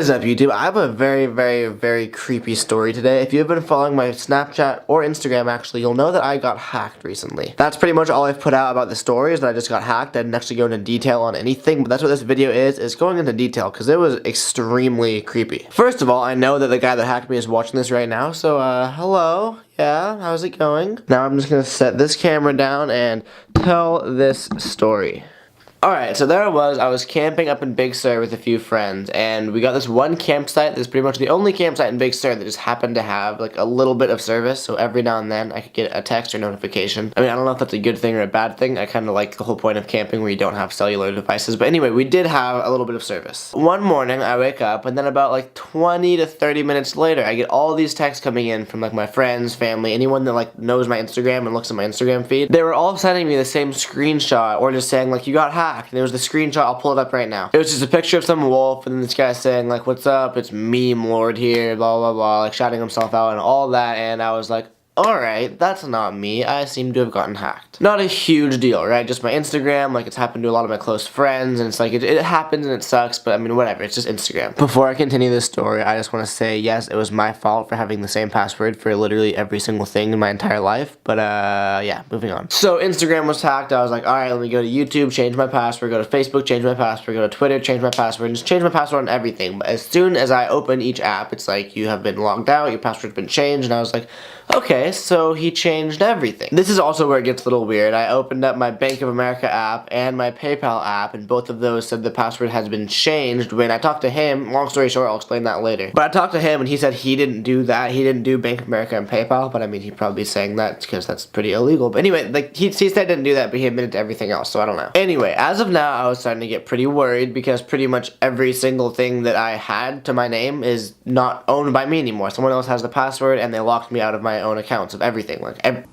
What is up, YouTube? I have a very creepy story today. If you've been following my Snapchat or Instagram, actually, you'll know that I got hacked recently. That's pretty much all I've put out about the story, is that I just got hacked. I didn't actually go into detail on anything, but that's what this video is going into detail, because it was extremely creepy. First of all, I know that the guy that hacked me is watching this right now, so, hello? Yeah, how's it going? Now I'm just gonna set this camera down and tell this story. Alright, so there I was camping up in Big Sur with a few friends, and we got this one campsite that's pretty much the only campsite in Big Sur that just happened to have, like, a little bit of service, so every now and then I could get a text or notification. I mean, I don't know if that's a good thing or a bad thing. I kind of like the whole point of camping where you don't have cellular devices, but anyway, we did have a little bit of service. One morning, I wake up, and then about, like, 20 to 30 minutes later, I get all these texts coming in from, like, my friends, family, anyone that, like, knows my Instagram and looks at my Instagram feed. They were all sending me the same screenshot, or just saying, like, you got hacked. And it was the screenshot. I'll pull it up right now. It was just a picture of some wolf, and then this guy saying, like, what's up, it's meme lord here, blah blah blah, like shouting himself out and all that, and I was like, alright, that's not me. I seem to have gotten hacked. Not a huge deal, right? Just my Instagram, like it's happened to a lot of my close friends, and it's like, it happens and it sucks, but I mean, whatever, it's just Instagram. Before I continue this story, I just want to say, yes, it was my fault for having the same password for literally every single thing in my entire life, but yeah, moving on. So Instagram was hacked. I was like, alright, let me go to YouTube, change my password, go to Facebook, change my password, go to Twitter, change my password, and just change my password on everything. But as soon as I open each app, it's like, you have been logged out, your password's been changed, and I was like, okay, so he changed everything. This is also where it gets a little weird. I opened up my Bank of America app and my PayPal app, and both of those said the password has been changed. When I talked to him, long story short, I'll explain that later, but I talked to him and he said he didn't do that. He didn't do Bank of America and PayPal, but I mean, he'd probably be saying that because that's pretty illegal. But anyway, like, he said he didn't do that, but he admitted to everything else, so I don't know. Anyway, as of now, I was starting to get pretty worried because pretty much every single thing that I had to my name is not owned by me anymore. Someone else has the password, and they locked me out of my own accounts of everything, like everything.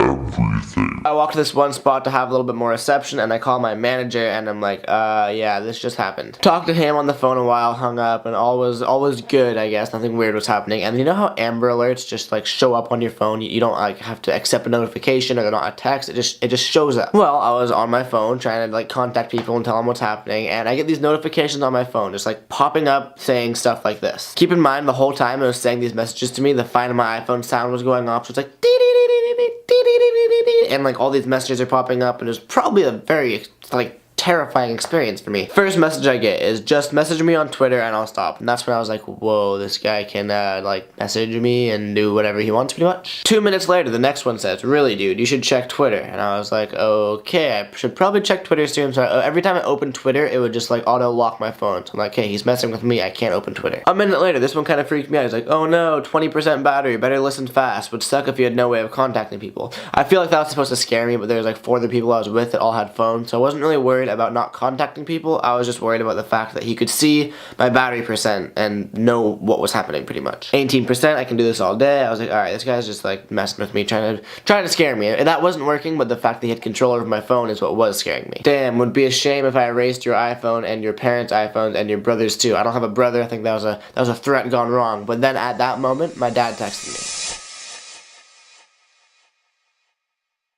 I walked to this one spot to have a little bit more reception, and I call my manager, and I'm like, yeah, this just happened. Talked to him on the phone a while, hung up, and all was good, I guess. Nothing weird was happening. And you know how Amber Alerts just like show up on your phone? You don't like have to accept a notification or not a text. It just shows up. Well, I was on my phone trying to like contact people and tell them what's happening, and I get these notifications on my phone just like popping up saying stuff like this. Keep in mind, the whole time it was saying these messages to me, the Find My iPhone sound was going off, so it's like and like all these messages are popping up, and it was probably a very like terrifying experience for me. First message I get is, just message me on Twitter and I'll stop. And that's when I was like, whoa, this guy can like message me and do whatever he wants pretty much. 2 minutes later, the next one says, really dude, you should check Twitter. And I was like, okay, I should probably check Twitter soon. So every time I opened Twitter, it would just like auto lock my phone. So I'm like, hey, he's messing with me, I can't open Twitter. A minute later, this one kind of freaked me out. He's like, oh no, 20% battery, better listen fast. Would suck if you had no way of contacting people. I feel like that was supposed to scare me, but there was like 4 other people I was with that all had phones, so I wasn't really worried about not contacting people. I was just worried about the fact that he could see my battery percent and know what was happening pretty much. 18%, I can do this all day. I was like, alright, this guy's just like messing with me, trying to scare me. And that wasn't working, but the fact that he had control over my phone is what was scaring me. Damn, would be a shame if I erased your iPhone and your parents' iPhones and your brother's too. I don't have a brother. I think that was a threat gone wrong. But then at that moment, my dad texted me.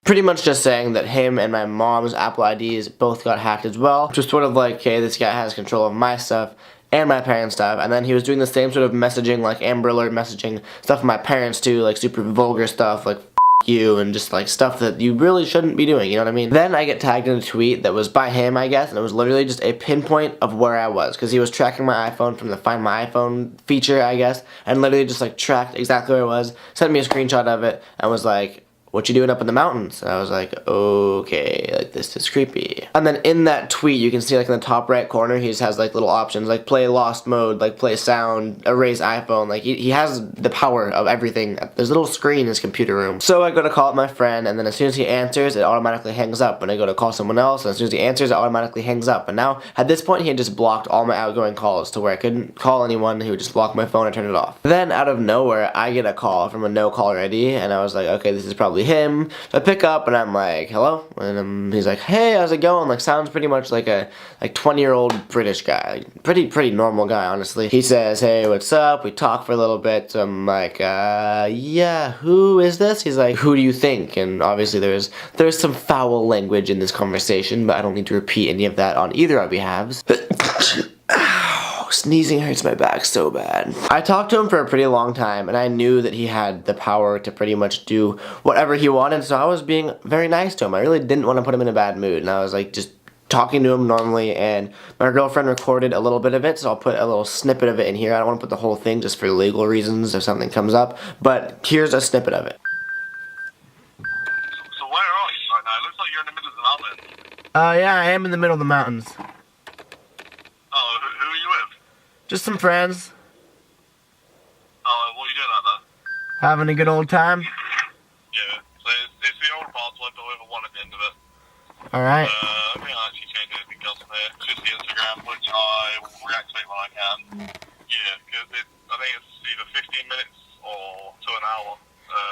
Pretty much just saying that him and my mom's Apple IDs both got hacked as well. Just sort of like, okay, this guy has control of my stuff and my parents' stuff. And then he was doing the same sort of messaging, like Amber Alert messaging stuff with my parents too, like super vulgar stuff, like you, and just like stuff that you really shouldn't be doing, you know what I mean? Then I get tagged in a tweet that was by him, I guess, and it was literally just a pinpoint of where I was, because he was tracking my iPhone from the Find My iPhone feature, I guess, and literally just like tracked exactly where I was, sent me a screenshot of it, and was like, what you doing up in the mountains? And I was like, okay, like this is creepy. And then in that tweet, you can see like in the top right corner, he just has like little options, like play lost mode, like play sound, erase iPhone. Like he has the power of everything. There's a little screen in his computer room. So I go to call up my friend, and then as soon as he answers, it automatically hangs up. And I go to call someone else, and as soon as he answers, it automatically hangs up. And now, at this point, he had just blocked all my outgoing calls to where I couldn't call anyone. He would just block my phone and turn it off. Then out of nowhere, I get a call from a no caller ID, and I was like, okay, this is probably him. So I pick up and I'm like, hello? And he's like, hey, how's it going? Like, sounds pretty much like a 20-year-old British guy. Like, pretty normal guy, honestly. He says, hey, what's up? We talk for a little bit. So I'm like, yeah, who is this? He's like, who do you think? And obviously there's some foul language in this conversation, but I don't need to repeat any of that on either our behalves. Sneezing hurts my back so bad. I talked to him for a pretty long time, and I knew that he had the power to pretty much do whatever he wanted, so I was being very nice to him. I really didn't want to put him in a bad mood, and I was like just talking to him normally, and my girlfriend recorded a little bit of it, so I'll put a little snippet of it in here. I don't want to put the whole thing just for legal reasons if something comes up, but here's a snippet of it. So where are you right now? It looks like you're in the middle of the mountains. Yeah, I am in the middle of the mountains. Oh, who are you with? Just some friends. Oh, what are you doing out there? Having a good old time. Yeah, so it's the old password, but with a 1 at the end of it. Alright. I think I'll actually change anything else from here. Just the Instagram, which I will reactivate when I can. Yeah, because I think it's either 15 minutes or to an hour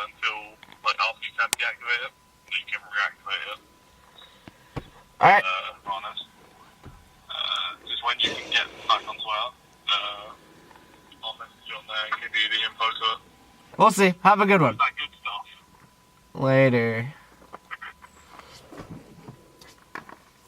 until, like, after you can deactivate it, you can reactivate it. Alright. Honest. Just when you can get back on Twitter, I'll message you on there and give you the info to it. We'll see. Have a good one. That good stuff. Later.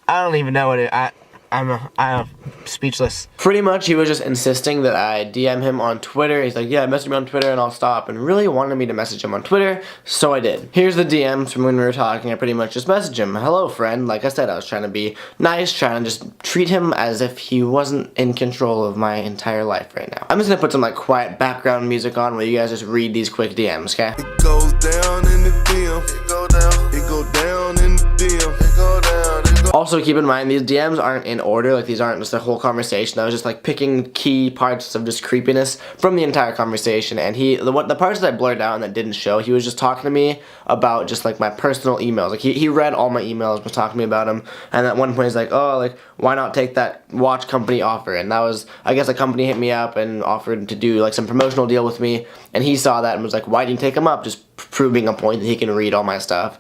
I don't even know what I'm speechless. Pretty much he was just insisting that I DM him on Twitter. He's like, yeah, message me on Twitter and I'll stop, and really wanted me to message him on Twitter, so I did. Here's the DMs from when we were talking. I pretty much just messaged him. Hello, friend. Like I said, I was trying to be nice, trying to just treat him as if he wasn't in control of my entire life right now. I'm just gonna put some like quiet background music on while you guys just read these quick DMs, okay? It goes down in the DM. It go down. It go down in the DM. It go down. Also, keep in mind, these DMs aren't in order. Like, these aren't just a whole conversation. I was just like picking key parts of just creepiness from the entire conversation, and the parts that I blurred out and that didn't show, he was just talking to me about just like my personal emails. Like, he read all my emails, was talking to me about them, and at one point he's like, oh, like, why not take that watch company offer? And that was, I guess, a company hit me up and offered to do like some promotional deal with me, and he saw that and was like, why didn't you take him up? Just proving a point that he can read all my stuff.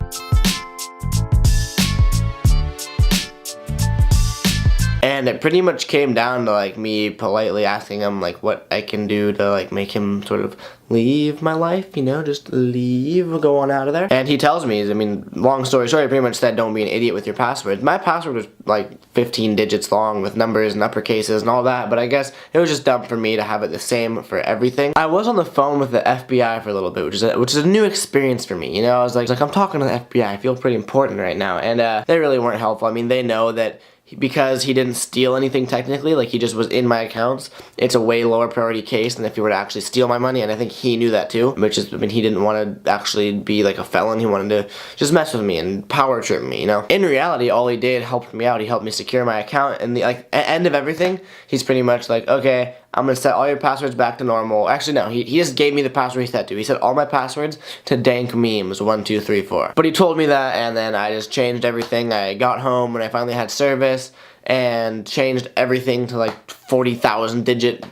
And it pretty much came down to like me politely asking him like what I can do to like make him sort of leave my life, you know, just leave, go on out of there. And he tells me, I mean, long story short, he pretty much said don't be an idiot with your password. My password was like 15 digits long with numbers and uppercases and all that, but I guess it was just dumb for me to have it the same for everything. I was on the phone with the FBI for a little bit, which is a new experience for me, you know. I was like I'm talking to the FBI, I feel pretty important right now, and they really weren't helpful. I mean, they know that because he didn't steal anything technically, like he just was in my accounts, it's a way lower priority case than if he were to actually steal my money, and I think he knew that too, which is, I mean, he didn't want to actually be like a felon, he wanted to just mess with me and power trip me, you know. In reality, all he did helped me out, he helped me secure my account, and the like end of everything, he's pretty much like, okay, I'm gonna set all your passwords back to normal. Actually, no, he just gave me the password he set to. He set all my passwords to dank memes 1 2 3 4. But he told me that, and then I just changed everything. I got home when I finally had service and changed everything to like 40,000 digit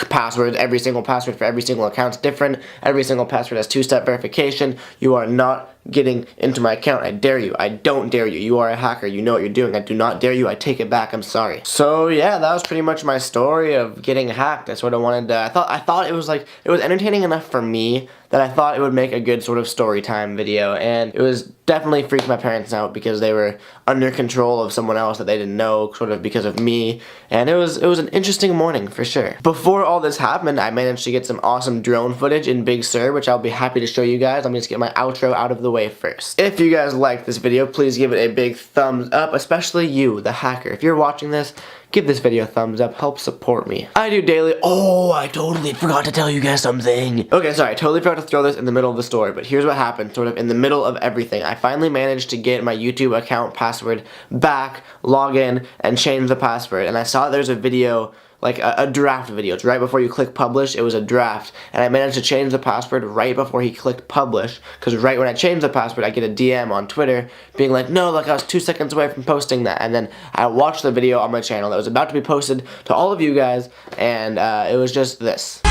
passwords. Every single password for every single account's different. Every single password has 2-step verification. You are not getting into my account. I dare you. I don't dare you. You are a hacker. You know what you're doing. I do not dare you. I take it back. I'm sorry. So yeah, that was pretty much my story of getting hacked. I sort of wanted to, I thought it was like, it was entertaining enough for me that I thought it would make a good sort of story time video, and it was definitely freaked my parents out because they were under control of someone else that they didn't know, sort of because of me, and it was an interesting morning for sure. Before all this happened, I managed to get some awesome drone footage in Big Sur, which I'll be happy to show you guys. I'm just get my outro out of the way first. If you guys liked this video, please give it a big thumbs up, especially you, the hacker. If you're watching this, give this video a thumbs up, help support me. I do daily, oh, I totally forgot to tell you guys something. Okay, sorry, I totally forgot to throw this in the middle of the story, but here's what happened, sort of in the middle of everything. I finally managed to get my YouTube account password back, log in, and change the password, and I saw there's a video, like a draft video. It's right before you click publish, it was a draft, and I managed to change the password right before he clicked publish, because right when I changed the password, I get a DM on Twitter being like, no, like I was 2 seconds away from posting that, and then I watched the video on my channel that was about to be posted to all of you guys, and it was just this.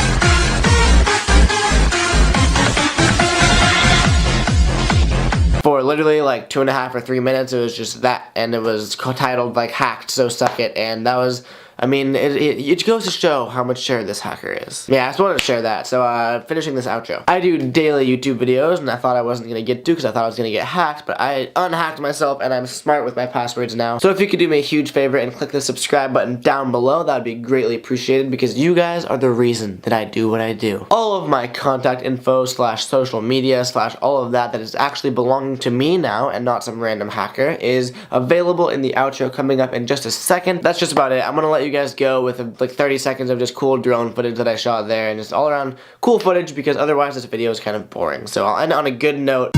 For literally like 2.5 or 3 minutes, it was just that, and it was titled like hacked, so suck it, and that was I mean, it goes to show how mature this hacker is. Yeah, I just wanted to share that. So, finishing this outro. I do daily YouTube videos, and I thought I wasn't going to get to because I thought I was going to get hacked, but I unhacked myself, and I'm smart with my passwords now. So if you could do me a huge favor and click the subscribe button down below, that would be greatly appreciated because you guys are the reason that I do what I do. All of my contact info / social media / all of that is actually belonging to me now and not some random hacker is available in the outro coming up in just a second. That's just about it. I'm gonna let you guys go with like 30 seconds of just cool drone footage that I shot there and just all around cool footage because otherwise this video is kind of boring. So I'll end on a good note.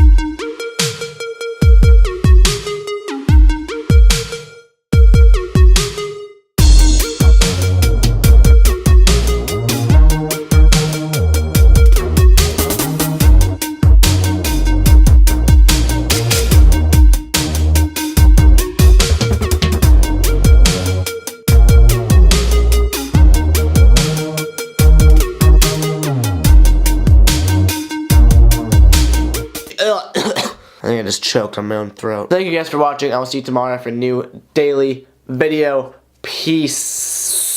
I think I just choked on my own throat. Thank you guys for watching. I will see you tomorrow for a new daily video. Peace.